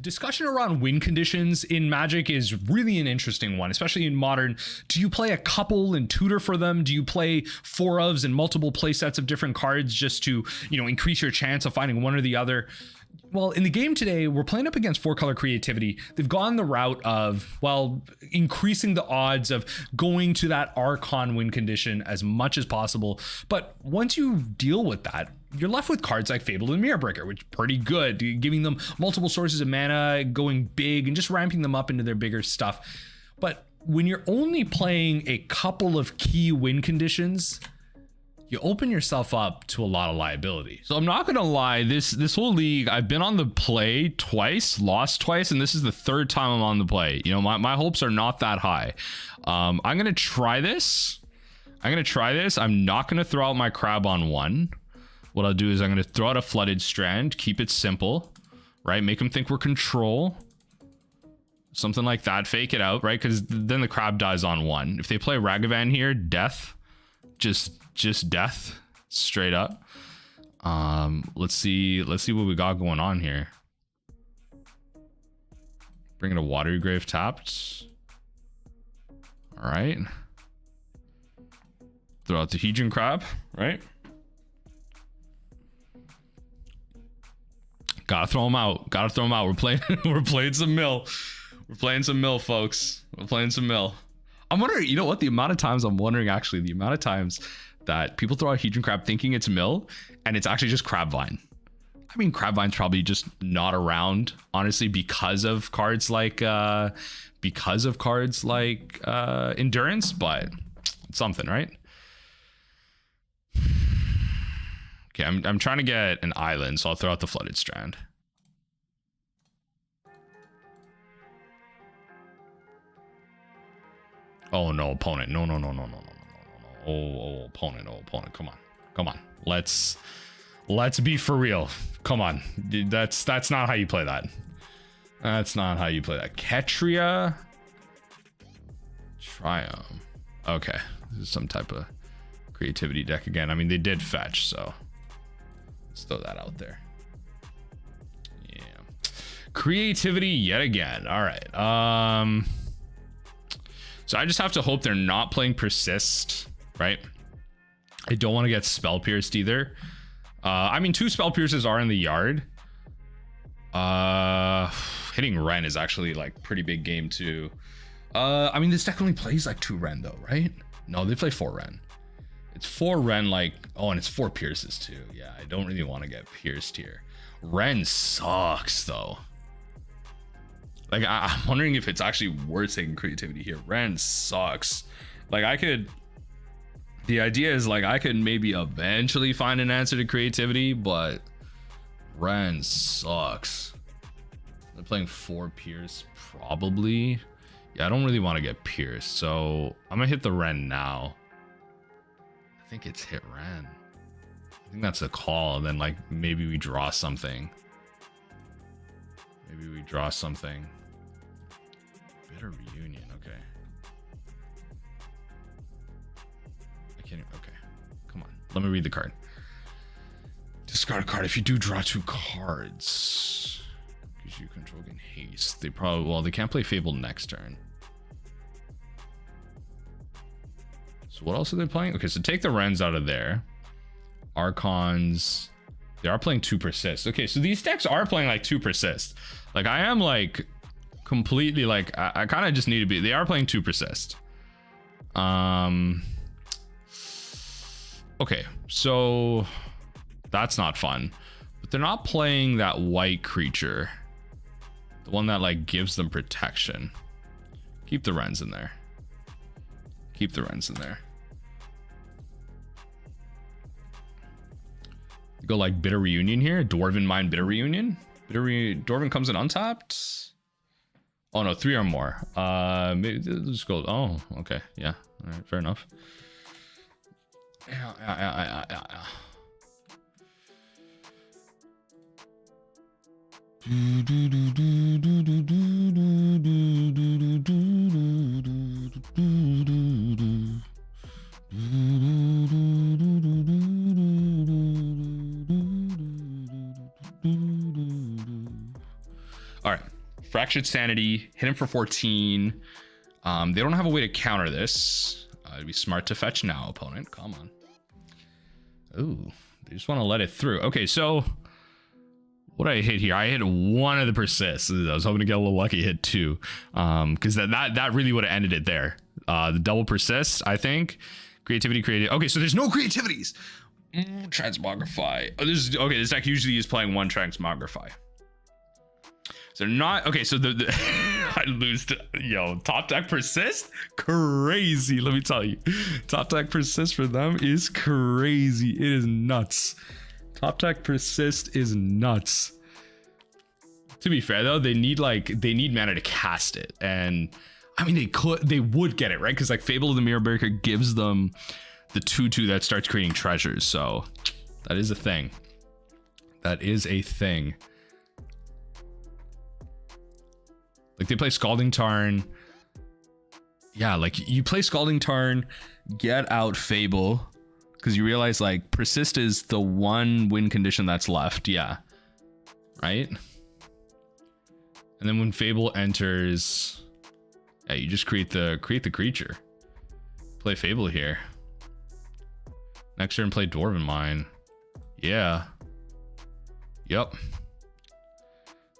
discussion around win conditions in Magic is really an interesting one, especially in Modern. Do you play a couple and tutor for them? Do you play 4 ofs and multiple play sets of different cards just to, you know, increase your chance of finding one or the other? Well, in the game today, we're playing up against 4-color creativity. They've gone the route of, well, increasing the odds of going to that Archon win condition as much as possible. But once you deal with that, you're left with cards like Fabled and Mirror Breaker, which is pretty good, giving them multiple sources of mana, going big, and just ramping them up into their bigger stuff. But when you're only playing a couple of key win conditions, you open yourself up to a lot of liability. So I'm not gonna lie, this whole league, I've been on the play twice, lost twice, and this is the 3rd time I'm on the play. You know, my hopes are not that high. I'm gonna try this. I'm not gonna throw out my crab on 1. What I'll do is I'm gonna throw out a Flooded Strand, keep it simple, right? Make them think we're control. Something like that, fake it out, right? Because then the crab dies on 1. If they play Ragavan here, death. Just death straight up. Let's see what we got going on here. Bringing a Watery Grave tapped. All right, throw out the Hedron Crab, right? Gotta throw them out. We're playing some mill. We're playing some mill, folks. We're playing some mill. I'm wondering, you know what, the amount of times that people throw out Hedron Crab thinking it's mill and it's actually just Crabvine. I mean, Crabvine's probably just not around, honestly, because of cards like Endurance, but it's something, right? Okay, I'm trying to get an island, so I'll throw out the Flooded Strand. Oh no, opponent. No. Oh, opponent. Come on. Let's be for real. Come on. That's not how you play that. Ketria. Triumph. Okay. This is some type of creativity deck again. I mean, they did fetch, so let's throw that out there. Yeah. Creativity yet again. All right. So I just have to hope they're not playing Persist, right? I don't want to get Spell Pierced either. I mean, 2 Spell Pierces are in the yard. Hitting Ren is actually like pretty big game too. I mean, this deck only plays like 2 Ren though, right? No, they play 4 Ren. It's 4 Ren, like, oh, and it's 4 Pierces too. Yeah, I don't really want to get pierced here. Ren sucks though. Like, I'm wondering if it's actually worth taking creativity here. Ren sucks. Like, the idea is like I could maybe eventually find an answer to creativity, but Ren sucks. They're playing 4 Pierce, probably. Yeah, I don't really want to get pierced, so I'm gonna hit the Ren now. I think it's hit Ren. I think that's a call, and then like maybe we draw something. Bitter Reunion, okay. I can't even, okay. Come on, let me read the card. Discard a card if you do draw 2 cards. Because you control gain haste. They probably, well, they can't play Fable next turn. So what else are they playing? Okay, so take the Rens out of there. Archons. They are playing 2 Persist. Okay, so these decks are playing like 2 Persist. Like, I am like completely like, I kind of just need to be, they are playing 2 Persist. Okay, so that's not fun. But they're not playing that white creature. The one that like gives them protection. Keep the Rens in there. Keep the Rens in there. Go like Bitter Reunion here. Dwarven Mine Bitter Reunion. Dwarven comes in untapped. Oh no, 3 or more. Maybe let's go. Oh, okay. Yeah. All right. Fair enough. Yeah. All right, Fractured Sanity, hit him for 14. They don't have a way to counter this. It'd be smart to fetch now, opponent. Come on. Ooh, they just want to let it through. Okay, so what did I hit here? I hit one of the persists. I was hoping to get a little lucky, hit two. Because that really would have ended it there. The double persist, I think. Creativity created. Okay, so there's no creativities. Transmogrify. Oh, this deck usually is playing one Transmogrify. So not okay. So the I lose to top deck persist, crazy. Let me tell you, top deck persist for them is crazy. It is nuts. Top deck persist is nuts. To be fair though, they need mana to cast it, and I mean they would get it right because like Fable of the Mirror Breaker gives them the 2/2 that starts creating treasures. So that is a thing. That is a thing. Like they play Scalding Tarn. Yeah, like you play Scalding Tarn, get out Fable, because you realize like persist is the one win condition that's left. Yeah, right. And then when Fable enters, yeah, you just create the creature. Play Fable here. Next turn, play Dwarven Mine. Yeah. Yep.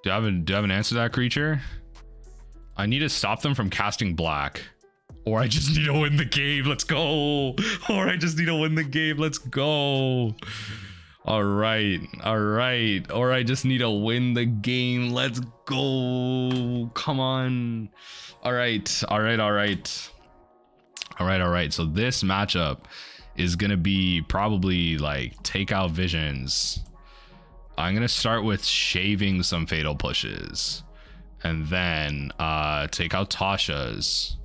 Do I have an answer to that creature? I need to stop them from casting black. Or I just need to win the game. Let's go. Or I just need to win the game. Let's go. All right. All right. Or I just need to win the game. Let's go. Come on. All right. All right. All right. All right. All right. So this matchup is going to be probably like take out visions. I'm going to start with shaving some fatal pushes. And then take out Tasha's.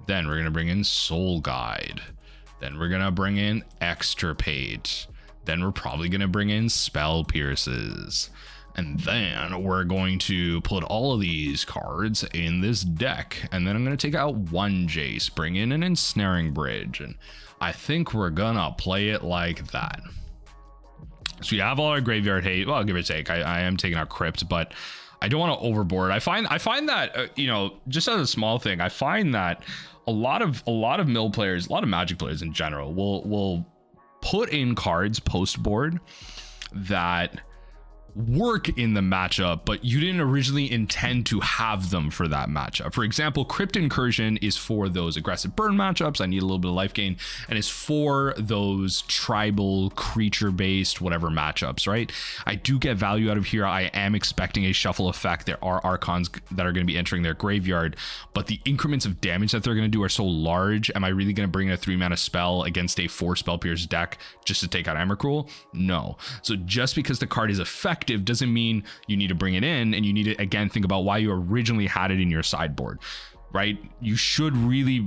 Then we're gonna bring in Soul Guide. Then we're gonna bring in Extirpate. Then we're probably gonna bring in Spell Pierces. And then we're going to put all of these cards in this deck. And then I'm gonna take out one Jace, bring in an Ensnaring Bridge. And I think we're gonna play it like that. So we have all our graveyard hate. Well, give or take. I am taking out Crypt, but I don't want to overboard. I find that just as a small thing, I find that a lot of mill players, a lot of Magic players in general, will put in cards post board that work in the matchup, but you didn't originally intend to have them for that matchup. For example, Crypt Incursion is for those aggressive burn matchups. I need a little bit of life gain, and it's for those tribal creature based whatever matchups, right? I do get value out of here. I am expecting a shuffle effect. There are archons that are going to be entering their graveyard, but the increments of damage that they're going to do are so large. Am I really going to bring in a 3-mana spell against a 4 spell pierce deck just to take out Emrakul? No. So just because the card is effective doesn't mean you need to bring it in, and you need to again think about why you originally had it in your sideboard, right? You should really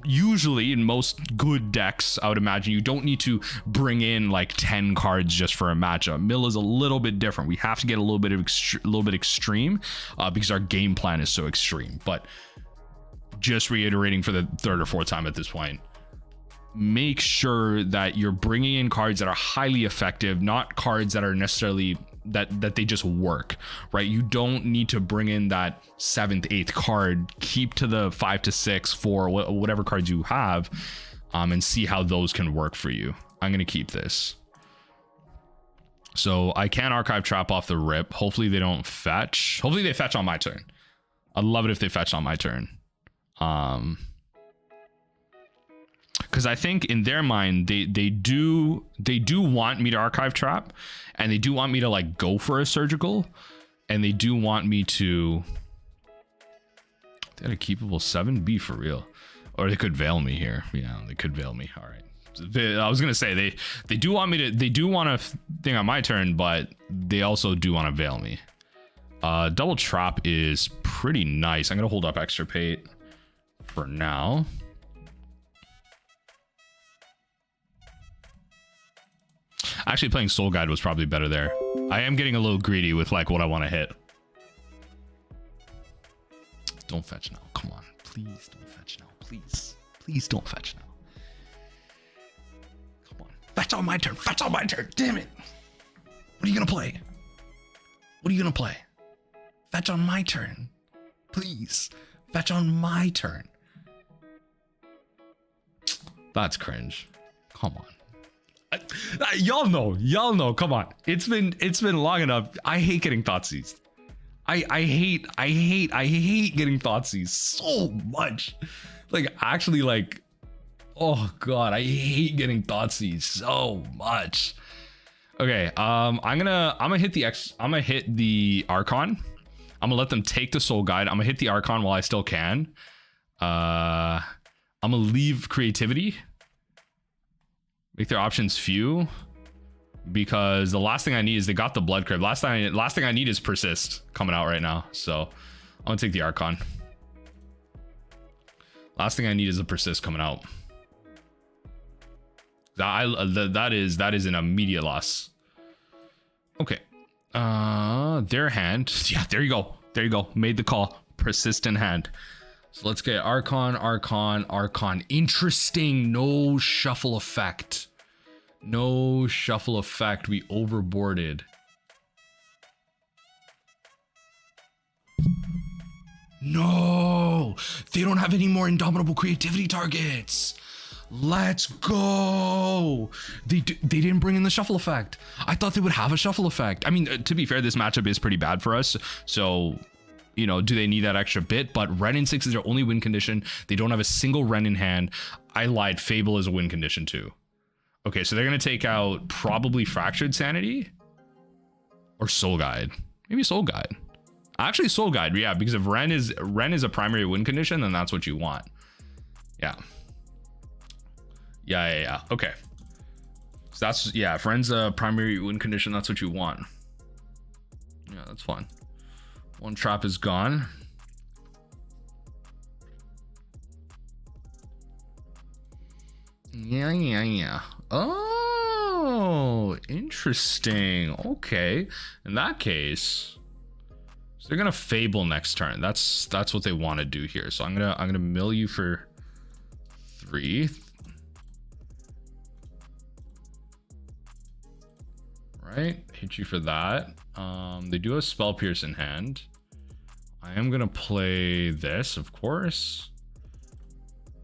usually in most good decks, I would imagine you don't need to bring in like 10 cards just for a matchup. Mill is a little bit different. We have to get a little bit extreme because our game plan is so extreme. But just reiterating for the third or fourth time at this point, make sure that you're bringing in cards that are highly effective, not cards that are necessarily that they just work, right? You don't need to bring in that 7th, 8th card. Keep to the 5 to 6 for whatever cards you have, and see how those can work for you. I'm gonna keep this. So I can archive trap off the rip. Hopefully they don't fetch. Hopefully they fetch on my turn. I'd love it if they fetch on my turn. Because I think in their mind they do want me to archive trap, and they do want me to like go for a surgical, and they do want me to. They had a keepable 7B for real, or they could veil me here. Yeah, they could veil me. All right. I was gonna say they do want me to. They do want to thing on my turn, but they also do want to veil me. Double trap is pretty nice. I'm gonna hold up Extirpate for now. Actually, playing Soul Guide was probably better there. I am getting a little greedy with like what I want to hit. Don't fetch now. Come on. Please don't fetch now. Please. Please don't fetch now. Come on. Fetch on my turn. Fetch on my turn. Damn it. What are you going to play? What are you going to play? Fetch on my turn. Please. Fetch on my turn. That's cringe. Come on. Y'all know. Come on. It's been long enough. I hate getting Thoughtseize. I hate getting Thoughtseize so much. Like, actually, like, oh god, I hate getting Thoughtseize so much. Okay, I'm gonna hit the Archon. I'm gonna let them take the Soul Guide. I'm gonna hit the Archon while I still can. I'm gonna leave Creativity. Make their options few. Because the last thing I need is they got the Blood Crib. Last thing I need is Persist coming out right now. So I'm gonna take the Archon. Last thing I need is a Persist coming out. That is an immediate loss. Okay. Their hand. Yeah, there you go. Made the call. Persistent hand. So let's get Archon. Interesting. No shuffle effect. We overboarded. No, they don't have any more Indomitable Creativity targets. Let's go. They didn't bring in the shuffle effect. I thought they would have a shuffle effect. I mean, to be fair, this matchup is pretty bad for us. So, you know, do they need that extra bit? But Ren in 6 is their only win condition. They don't have a single Ren in hand. I lied. Fable is a win condition too. Okay, so they're going to take out probably Fractured Sanity or Soul Guide. Maybe Soul Guide. Actually, Soul Guide, yeah, because if Ren is a primary win condition, then that's what you want. Yeah. Okay. So that's, yeah, if Ren's a primary win condition, that's what you want. Yeah, that's fine. One trap is gone. Yeah. Oh, interesting. Okay. In that case, so they're gonna Fable next turn. That's what they want to do here. So I'm gonna mill you for 3. Right, hit you for that. They do have Spell Pierce in hand. I am gonna play this, of course,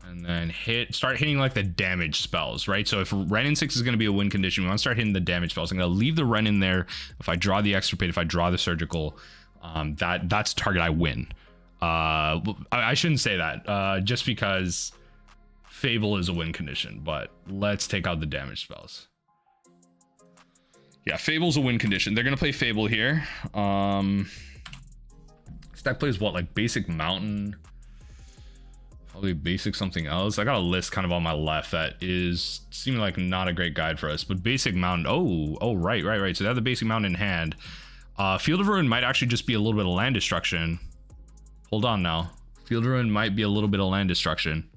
and then start hitting like the damage spells, right? So if Ren in 6 is gonna be a win condition, we want to start hitting the damage spells. I'm gonna leave the Ren in there. If I draw the Extirpate, if I draw the Surgical, that's target I win. I shouldn't say that, just because Fable is a win condition, but let's take out the damage spells. Yeah, Fable's a win condition. They're gonna play Fable here. This deck plays what, like basic Mountain, probably basic something else. I got a list kind of on my left that is seeming like not a great guide for us, but basic Mountain. Oh, right. So they have the basic Mountain in hand. Field of Ruin might actually just be a little bit of land destruction. Hold on now. Field of Ruin might be a little bit of land destruction.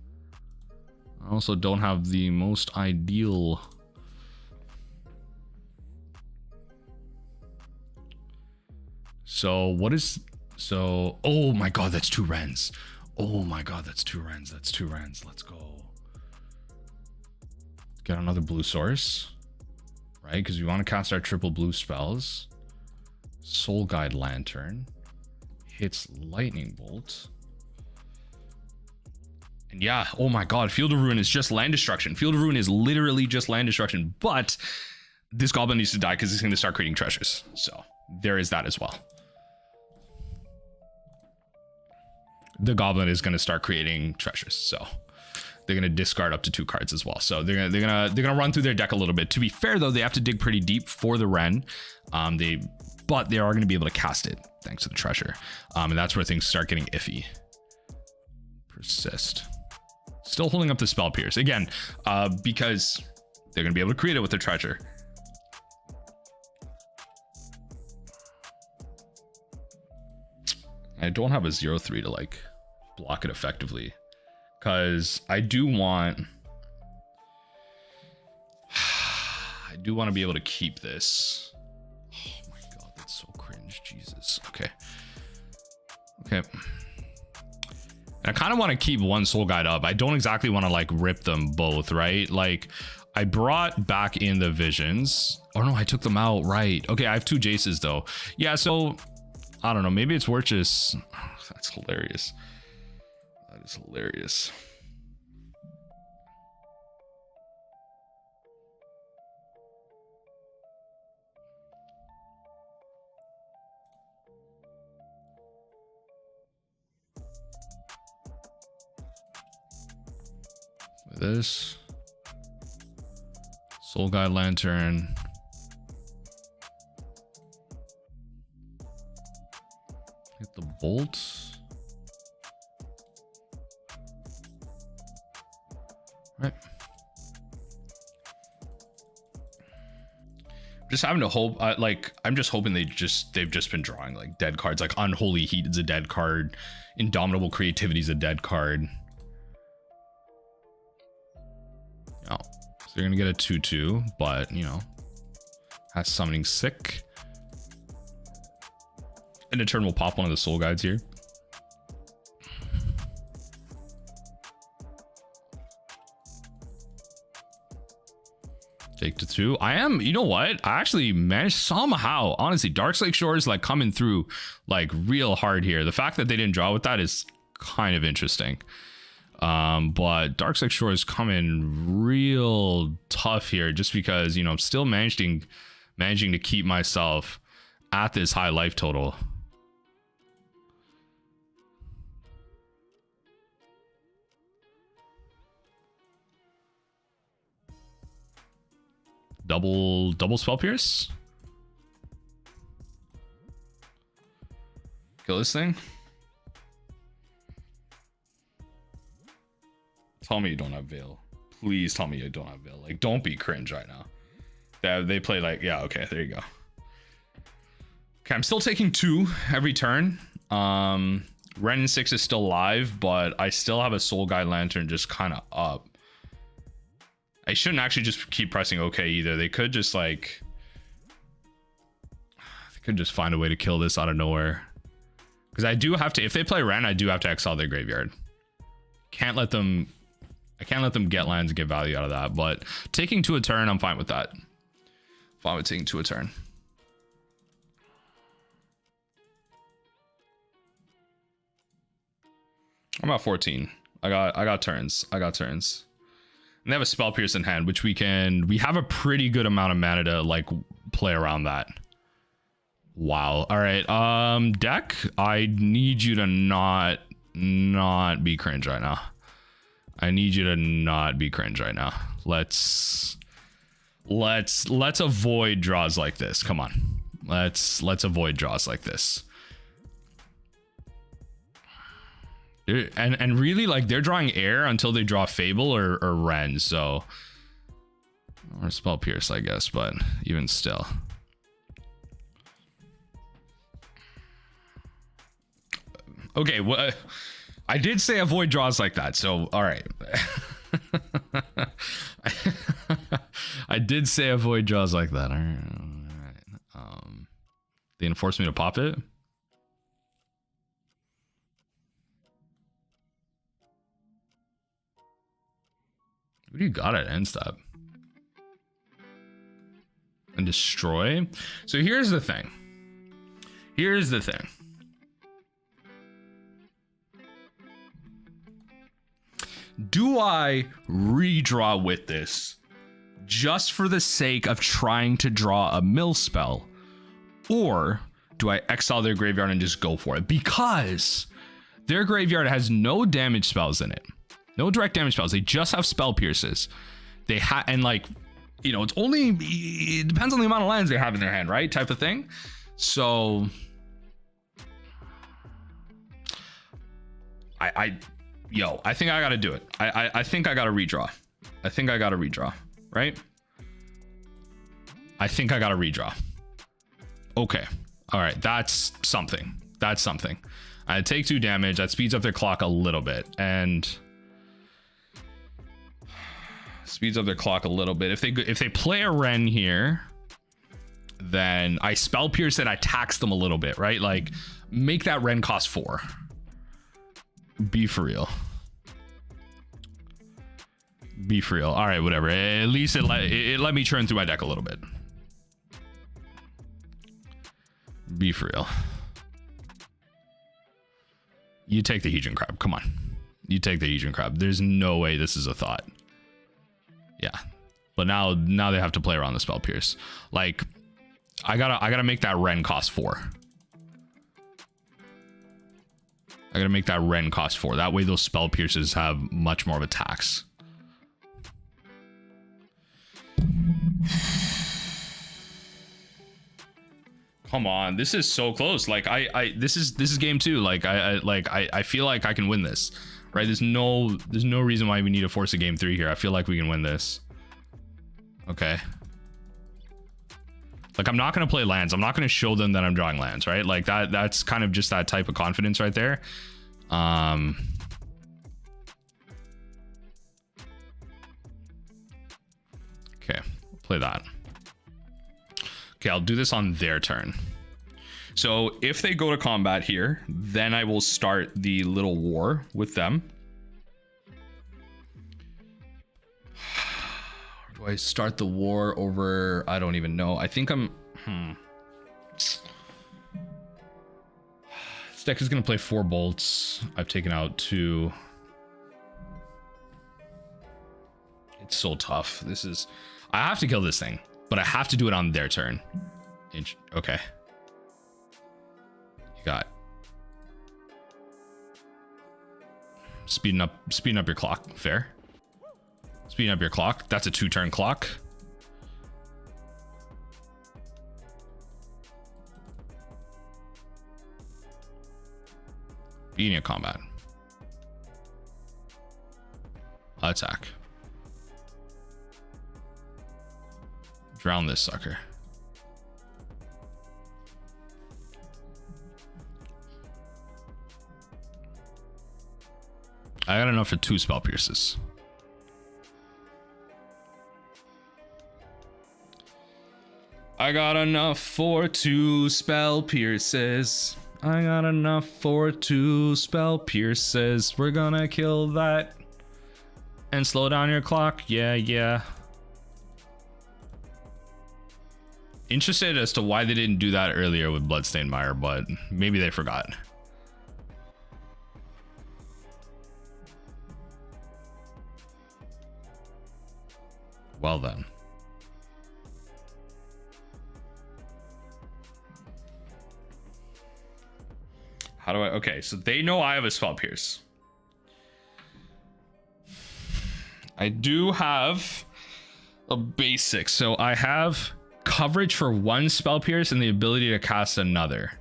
I also don't have the most ideal. So what is, so, oh my god, that's 2 Rens. Oh my god, that's 2 Rens. That's 2 Rens. Let's go. Get another blue source, right? Because we want to cast our triple blue spells. Soul Guide Lantern. Hits Lightning Bolt. And yeah, oh my god, Field of Ruin is just land destruction. Field of Ruin is literally just land destruction. But this goblin needs to die because he's going to start creating treasures. So there is that as well. The goblin is going to start creating treasures, so they're going to discard up to 2 cards as well. So they're gonna run through their deck a little bit. To be fair though, they have to dig pretty deep for the Ren, but they are going to be able to cast it thanks to the treasure, and that's where things start getting iffy. Persist. Still holding up the Spell Pierce again, because they're going to be able to create it with their treasure. I don't have a 0/3 to like block it effectively, because I do want to be able to keep this. Oh my god, that's so cringe. Jesus. Okay. And I kind of want to keep one Soul Guide up. I don't exactly want to like rip them both, right? Like I brought back in the Visions. Oh no, I took them out, right? Okay, I have 2 Jaces though. Yeah, so I don't know. Maybe it's worth just. That's hilarious. That is hilarious. This Soul Guide Lantern. Hit the bolt. Right. Just having to hope. I'm just hoping they've just been drawing like dead cards. Like Unholy Heat is a dead card. Indomitable Creativity is a dead card. Oh, so you're gonna get a 2/2, but you know, has Summoning Sick. And in turn, we'll pop one of the Soul Guides here. Take to 2. I am, you know what? I actually managed somehow, honestly, Darkslick Shores like coming through like real hard here. The fact that they didn't draw with that is kind of interesting. But Darkslick Shores coming real tough here just because, you know, I'm still managing to keep myself at this high life total. Double Spell Pierce. Kill this thing. Tell me you don't have Veil. Please tell me you don't have Veil. Like, don't be cringe right now. They play like, yeah, okay, there you go. Okay, I'm still taking 2 every turn. Ren 6 is still live, but I still have a Soul Guide Lantern just kind of up. I shouldn't actually just keep pressing OK either. They could just like, they could just find a way to kill this out of nowhere. Because I do have to, if they play Ren, I do have to exile their graveyard. Can't let them, I can't let them get lands and get value out of that. But taking 2 a turn, I'm fine with that. Fine with taking 2 a turn. I'm at 14. I got turns. And they have a Spell Pierce in hand, which we have a pretty good amount of mana to like play around that. Wow. All right. Deck, I need you to not be cringe right now. I need you to not be cringe right now. Let's avoid draws like this. Come on. Let's avoid draws like this. And really, like, they're drawing air until they draw Fable or Ren, so, or Spell Pierce, I guess, but even still. Okay, well, I did say avoid draws like that, so all right. I did say avoid draws like that. All right. They enforced me to pop it. What do you got at end step? And destroy? So here's the thing. Do I redraw with this just for the sake of trying to draw a mill spell? Or do I exile their graveyard and just go for it? Because their graveyard has no damage spells in it. No direct damage spells. They just have Spell Pierces. They have, and like, you know, it depends on the amount of lands they have in their hand, right? Type of thing. So I think I gotta do it. I think I gotta redraw. Right? I think I gotta redraw. Okay. All right. That's something. I take 2 damage. That speeds up their clock a little bit. And speeds up their clock a little bit. If they play a Ren here, then I Spell Pierce and I tax them a little bit, right? Like, make that Ren cost 4. Be for real. All right, whatever. At least it let me churn through my deck a little bit. Be for real. You take the Hedron Crab. Come on. You take the Hedron Crab. There's no way this is a thought. Yeah. But now they have to play around the Spell Pierce. Like, I gotta make that Ren cost 4. I gotta make that Ren cost 4. That way those Spell Pierces have much more of a tax. Come on, this is so close. Like this is game 2. Like I feel like I can win this. Right? There's no reason why we need to force a game 3 here. I feel like we can win this. Okay. Like, I'm not going to play lands. I'm not going to show them that I'm drawing lands, right? Like, that's kind of just that type of confidence right there. Okay, play that. Okay, I'll do this on their turn. So if they go to combat here, then I will start the little war with them. Do I start the war over? I don't even know. I think I'm... This deck is going to play 4 bolts. I've taken out 2. It's so tough. This is... I have to kill this thing, but I have to do it on their turn. Okay. You got... Speeding up your clock. Fair. Speeding up your clock. That's a 2-turn clock. Beginning of combat. Attack. Drown this sucker. I got enough for 2 spell pierces. I got enough for 2 spell pierces. I got enough for 2 spell pierces. We're gonna kill that and slow down your clock. Yeah. Interested as to why they didn't do that earlier with Bloodstained Mire, but maybe they forgot. Well then. How do I... Okay, so they know I have a Spell Pierce. I do have a basic. So I have coverage for 1 Spell Pierce and the ability to cast another.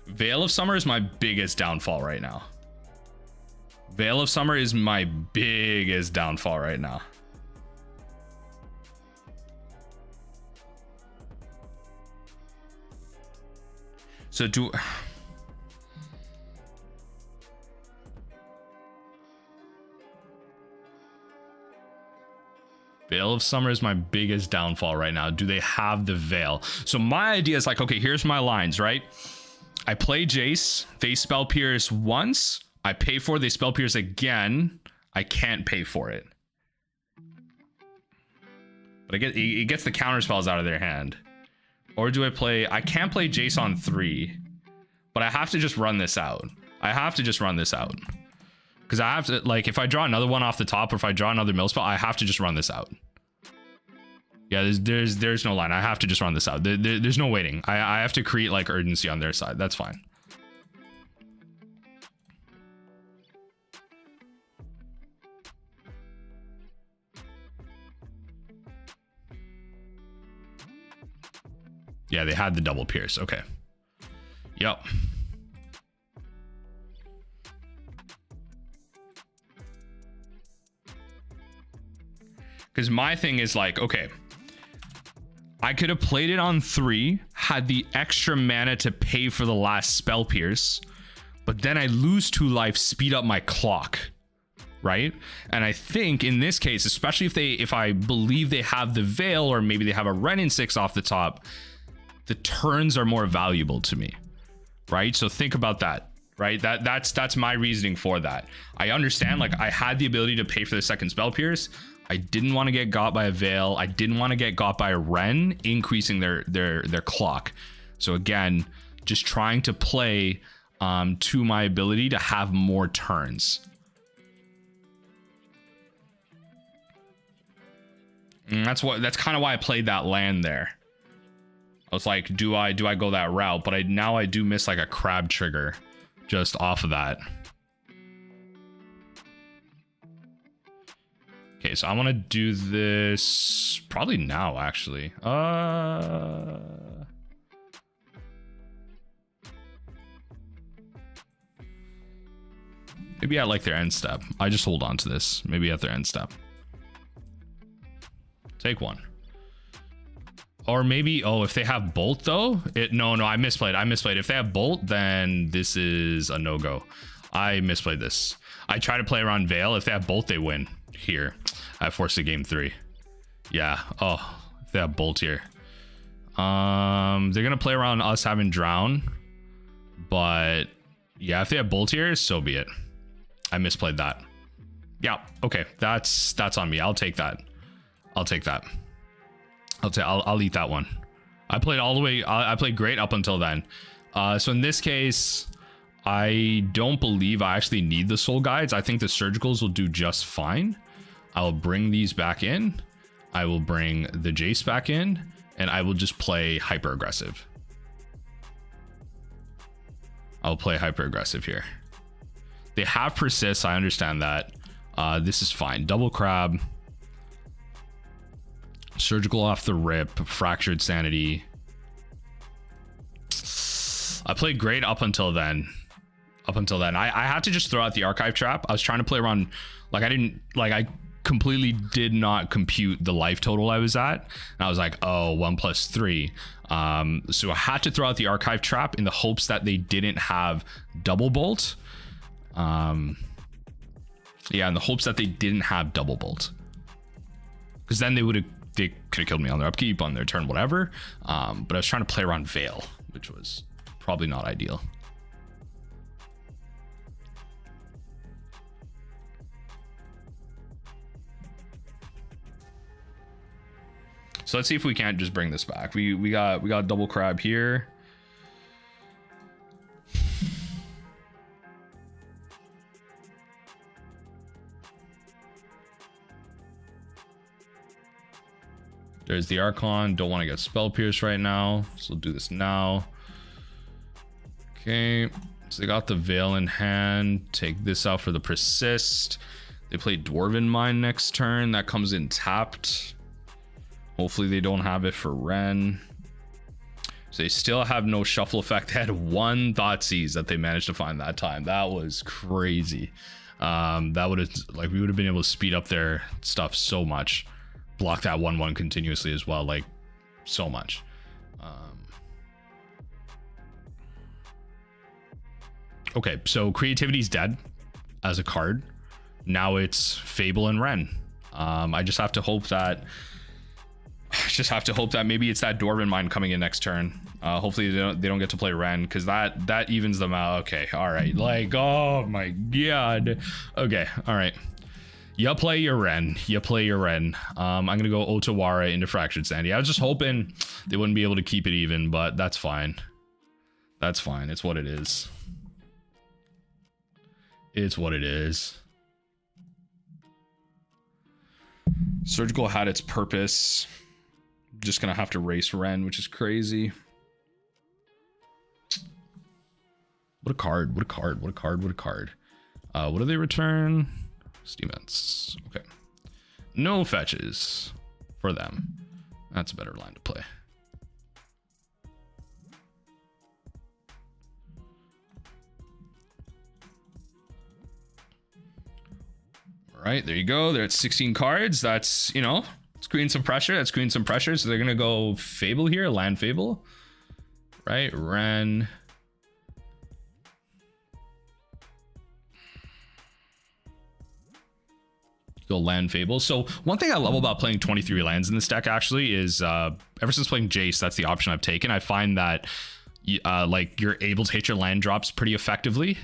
Veil of Summer is my biggest downfall right now. Veil of Summer is my biggest downfall right now. So do... Veil of Summer is my biggest downfall right now. Do they have the Veil? So my idea is like, okay, here's my lines, right? I play Jace. They spell pierce once. I pay for it. They spell pierce again. I can't pay for it. But it gets the counter spells out of their hand. Or do I play... I can't play Jace on 3. But I have to just run this out. Because I have to... Like, if I draw another one off the top, or if I draw another mill spell, I have to just run this out. Yeah, there's no line. I have to just run this out. There's no waiting. I have to create, like, urgency on their side. That's fine. Yeah, they had the double pierce. Okay. Yep. Because my thing is like, okay, I could have played it on 3, had the extra mana to pay for the last spell pierce, but then I lose 2 life, speed up my clock, right? And I think in this case, especially if I believe they have the Veil, or maybe they have a Ren in 6 off the top, the turns are more valuable to me, right? So think about that, right? That's my reasoning for that. I understand, like, I had the ability to pay for the second spell pierce. I didn't want to get got by a Veil. I didn't want to get got by a Wrenn, increasing their clock. So again, just trying to play to my ability to have more turns. And that's kind of why I played that land there. I was like, do I go that route? But now I do miss like a crab trigger just off of that. Okay, so I want to do this probably now, actually. Maybe at like their end step. I just hold on to this. Maybe at their end step. Take one. Or maybe, oh, if they have Bolt though, no, I misplayed. If they have Bolt, then this is a no-go. I misplayed this. I try to play around Veil. If they have Bolt, they win. Here, I forced a game 3. Yeah. Oh, if they have Bolt here. They're gonna play around us having Drown. But yeah, if they have Bolt here, so be it. I misplayed that. Yeah, okay. That's on me. I'll take that. I'll eat that one. I played all the way. I played great up until then. So in this case, I don't believe I actually need the Soul Guides. I think the Surgicals will do just fine. I'll bring these back in. I will bring the Jace back in, and I will just play hyper aggressive. I'll play hyper aggressive here. They have Persist. I understand that. This is fine. Double Crab. Surgical off the rip. Fractured Sanity. I played great up until then. I had to just throw out the Archive Trap. I was trying to play around, like I completely did not compute the life total I was at. And I was like, oh, 1 + 3. So I had to throw out the Archive Trap in the hopes that they didn't have Double Bolt. Yeah, in the hopes that they didn't have Double Bolt. Because then they could have killed me on their upkeep, on their turn, whatever. But I was trying to play around Veil, which was probably not ideal. So let's see if we can't just bring this back. We got Double Crab here. There's the Archon. Don't want to get Spell Pierce right now, so we'll do this now. Okay, so they got the Veil in hand. Take this out for the Persist. They play Dwarven Mine next turn. That comes in tapped. Hopefully they don't have it for Wrenn. So they still have no shuffle effect. They had 1 Thoughtseize that they managed to find that time. That was crazy. That would have, like, we would have been able to speed up their stuff so much. Block that 1/1 continuously as well, like so much. Okay, so Creativity's dead as a card. Now it's Fable and Wrenn. I just have to hope that maybe it's that Dwarven Mine coming in next turn. Hopefully they don't get to play Wrenn, because that evens them out. Okay, all right. Like, oh my god. Okay, all right. You play your Wrenn. I'm gonna go Otawara into Fractured Sanity. I was just hoping they wouldn't be able to keep it even, but that's fine. That's fine. It's what it is. It's what it is. Surgical had its purpose. Just gonna have to race Wrenn, which is crazy. What a card. What do they return? Steam Vents. Okay. No fetches for them. That's a better line to play. All right, there you go. They're at 16 cards. That's, it's creating some pressure. So they're going to go Fable here, land Fable. Right, Wrenn. Go land Fable. So one thing I love about playing 23 lands in this deck actually is ever since playing Jace, that's the option I've taken. I find that like you're able to hit your land drops pretty effectively.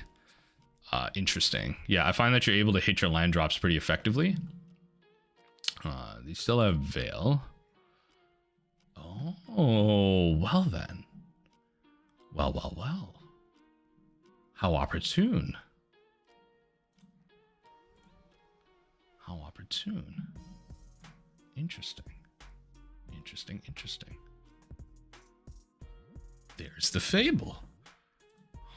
Interesting. Yeah, I find that you're able to hit your land drops pretty effectively. They still have Veil. Oh, well then. Well. How opportune. How opportune. Interesting. There's the Fable.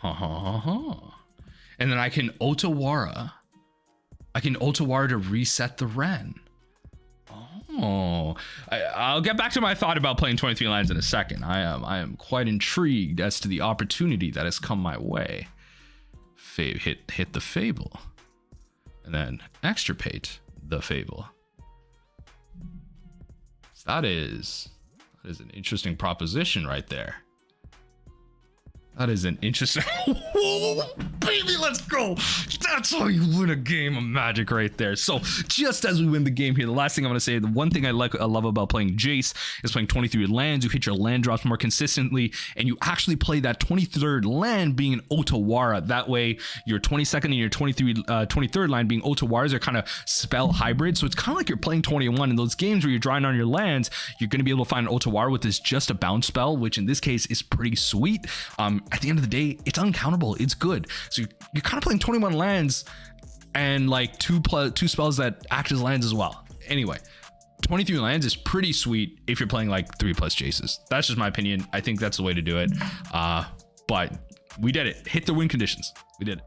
And then I can Otawara. To reset the Ren. Oh, I'll get back to my thought about playing 23 lands in a second. I am quite intrigued as to the opportunity that has come my way. Hit the Fable, and then Extirpate the Fable. That is an interesting proposition right there. That is an interesting. Baby, let's go. That's how you win a game of Magic right there. So just as we win the game here, the last thing I'm going to say, the one thing I love about playing Jace is playing 23 lands. You hit your land drops more consistently, and you actually play that 23rd land being an Otawara. That way, your 22nd and your 23rd land being Otawaras are kind of spell hybrid. So it's kind of like you're playing 21. In those games where you're drawing on your lands, you're going to be able to find an Otawara with this just a bounce spell, which in this case is pretty sweet. At the end of the day, it's uncountable. It's good. So you're kind of playing 21 lands and like two spells that act as lands as well. Anyway, 23 lands is pretty sweet if you're playing like 3+ Jaces. That's just my opinion. I think that's the way to do it. But we did it. Hit the win conditions. We did it.